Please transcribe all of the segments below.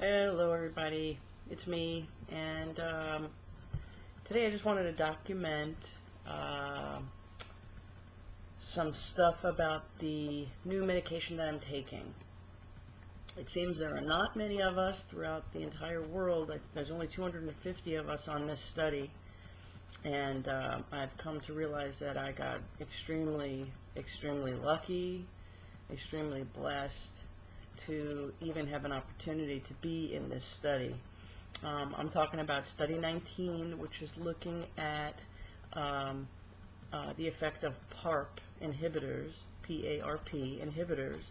Hello everybody, it's me, and today I just wanted to document some stuff about the new medication that I'm taking. It seems there are not many of us throughout the entire world. There's only 250 of us on this study, and I've come to realize that I got extremely lucky, extremely blessed to even have an opportunity to be in this study. I'm talking about study 19, which is looking at the effect of PARP inhibitors, PARP inhibitors,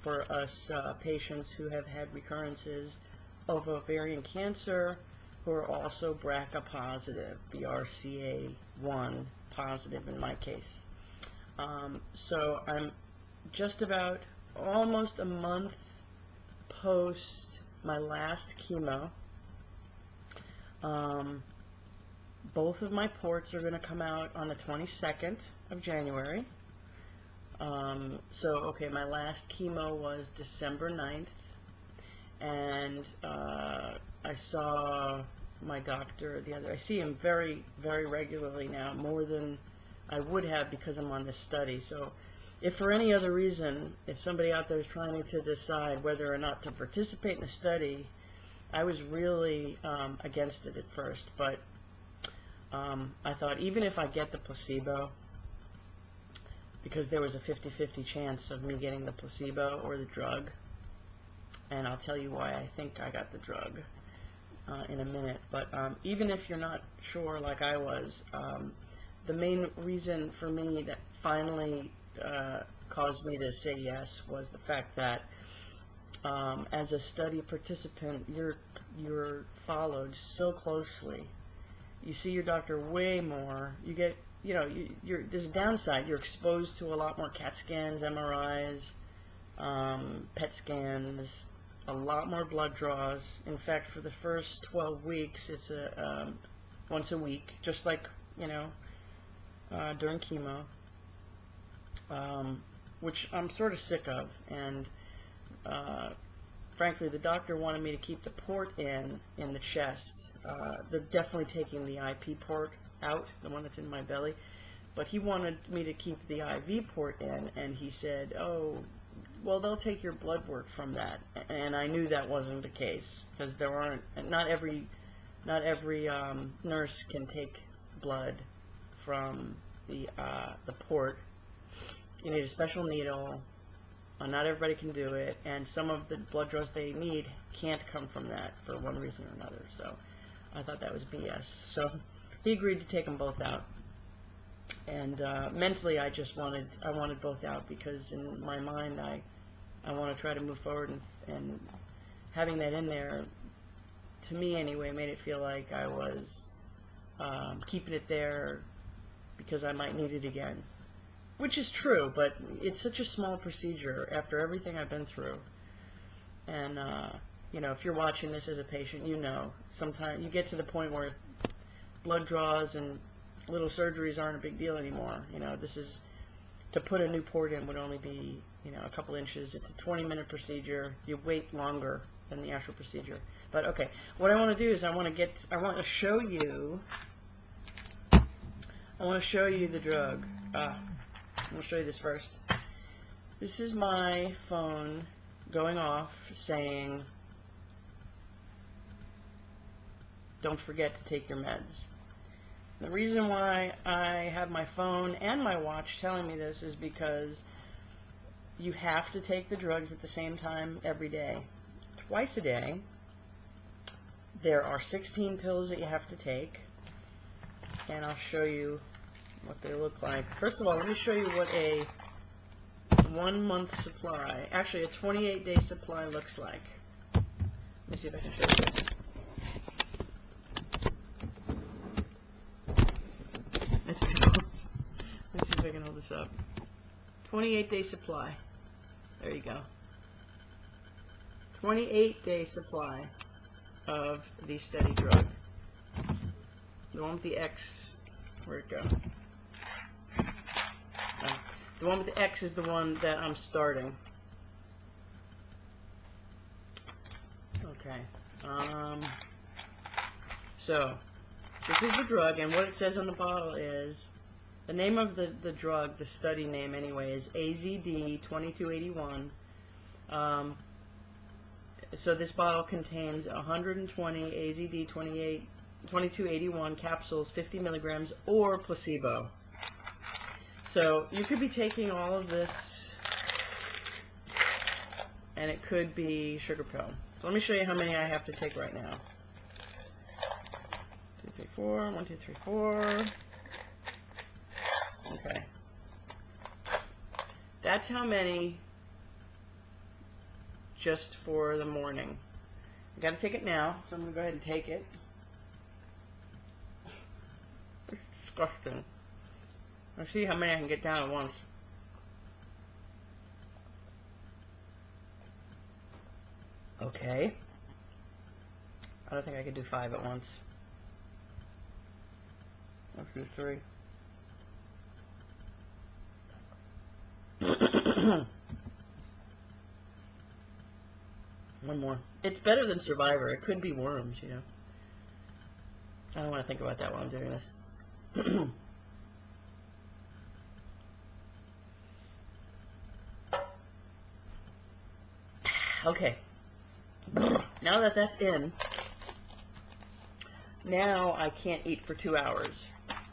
for us patients who have had recurrences of cancer, who are also BRCA positive, BRCA1 positive in my case. So I'm just about almost a month post my last chemo. Both of my ports are going to come out on the 22nd of January. Okay, my last chemo was December 9th, and I saw my doctor I see him very regularly now, more than I would have because I'm on this study. So if for any other reason, if somebody out there is trying to decide whether or not to participate in the study, I was really against it at first, but I thought even if I get the placebo, because there was a 50-50 chance of me getting the placebo or the drug, and I'll tell you why I think I got the drug in a minute, but even if you're not sure like I was, the main reason for me that finally caused me to say yes was the fact that as a study participant, you're followed so closely. You see your doctor way more. You get, there's a downside. You're exposed to a lot more CAT scans, MRIs, PET scans, a lot more blood draws. In fact, for the first 12 weeks, it's once a week, just like during chemo. Which I'm sort of sick of, and frankly the doctor wanted me to keep the port in the chest. They're definitely taking the IP port out, the one that's in my belly, but he wanted me to keep the IV port in, and he said, oh, well, they'll take your blood work from that, and I knew that wasn't the case, because not every nurse can take blood from the port. You need a special needle. Not everybody can do it, and some of the blood draws they need can't come from that for one reason or another. So I thought that was BS. So he agreed to take them both out, and mentally I wanted both out, because in my mind I want to try to move forward, and having that in there, to me anyway, made it feel like I was keeping it there because I might need it again. Which is true, but it's such a small procedure after everything I've been through. And, if you're watching this as a patient, sometimes you get to the point where blood draws and little surgeries aren't a big deal anymore. This is, to put a new port in would only be, a couple inches. It's a 20-minute procedure. You wait longer than the actual procedure. But, okay, what I want to do is I want to show you the drug. I'm going to show you this first. This is my phone going off saying, don't forget to take your meds. The reason why I have my phone and my watch telling me this is because you have to take the drugs at the same time every day. Twice a day. There are 16 pills that you have to take, and I'll show you what they look like. First of all, let me show you what a 1 month supply, actually a 28-day supply, looks like. Let me see if I can show you this. Let's see if I can hold this up. 28-day supply. There you go. 28-day supply of the steady drug. The one with the X, where'd it go? The one with the X is the one that I'm starting. Okay. So, this is the drug, and what it says on the bottle is, the name of the drug, the study name anyway, is AZD2281. So this bottle contains 120 AZD2281 capsules, 50 milligrams, or placebo. So you could be taking all of this, and it could be sugar pill. So let me show you how many I have to take right now. 2, 3, 4. 1, 2, 3, 4. Okay. That's how many just for the morning. I gotta take it now, so I'm gonna go ahead and take it. It's disgusting. Let's see how many I can get down at once. Okay. I don't think I could do 5 at once. Let's do 3. One more. It's better than Survivor. It could be worms, you know. I don't want to think about that while I'm doing this. Okay. Now that that's in, now I can't eat for 2 hours.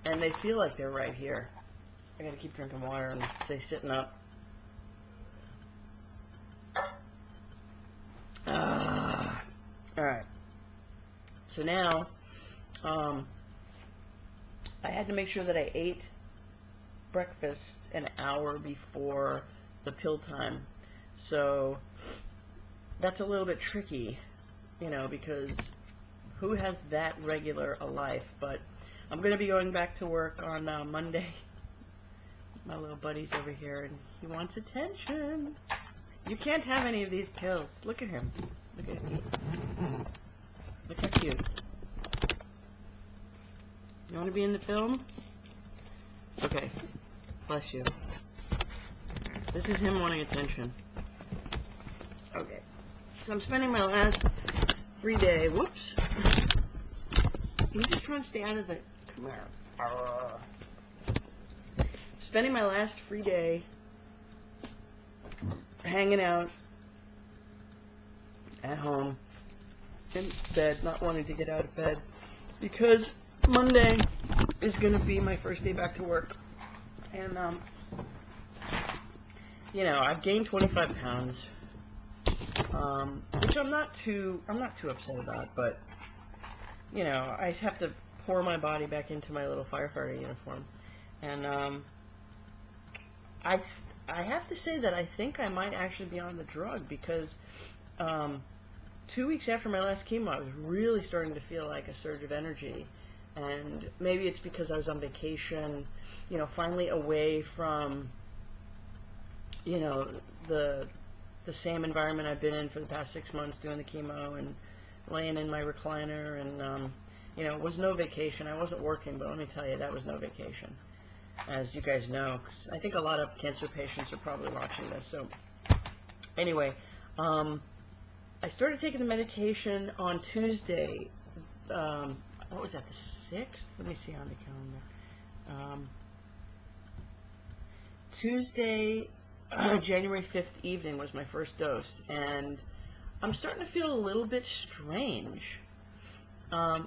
And they feel like they're right here. I gotta keep drinking water and stay sitting up. Alright. So now, I had to make sure that I ate breakfast an hour before the pill time. So that's a little bit tricky, you know, because who has that regular a life? But I'm going to be going back to work on Monday. My little buddy's over here, and he wants attention. You can't have any of these pills. Look at him. Look at him. Look how cute. You want to be in the film? Okay. Bless you. This is him wanting attention. Okay. So I'm spending my last free day. Whoops. He's just trying to stay out of the... Come here. Spending my last free day hanging out at home in bed, not wanting to get out of bed, because Monday is going to be my first day back to work. And, you know, I've gained 25 pounds, which I'm not too upset about, but, you know, I just have to pour my body back into my little firefighter uniform. And, I have to say that I think I might actually be on the drug, because 2 weeks after my last chemo, I was really starting to feel like a surge of energy. And maybe it's because I was on vacation, you know, finally away from, you know, the same environment I've been in for the past 6 months doing the chemo and laying in my recliner. And, you know, it was no vacation. I wasn't working, but let me tell you, that was no vacation, as you guys know. I think a lot of cancer patients are probably watching this. So anyway, I started taking the medication on Tuesday. What was that, the 6th? Let me see on the calendar. Tuesday, January 5th evening was my first dose, and I'm starting to feel a little bit strange,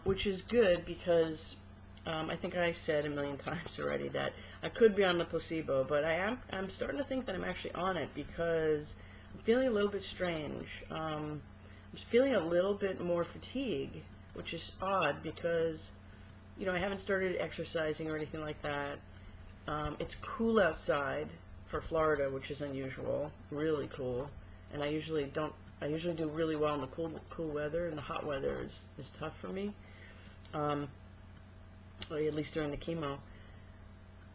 which is good, because I think I've said a million times already that I could be on the placebo, but I'm starting to think that I'm actually on it, because I'm feeling a little bit strange. I'm just feeling a little bit more fatigue, which is odd, because, you know, I haven't started exercising or anything like that. It's cool outside for Florida, which is unusual, really cool, and I usually do really well in the cool weather, and the hot weather is tough for me, or at least during the chemo.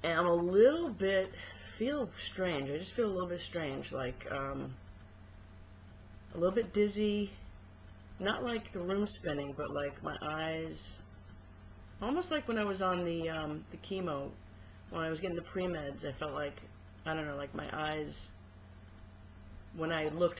And I'm a little bit, feel strange. I just feel a little bit strange, like a little bit dizzy, not like the room spinning, but like my eyes, almost like when I was on the chemo, when I was getting the pre-meds. I felt like, I don't know, like my eyes, when I looked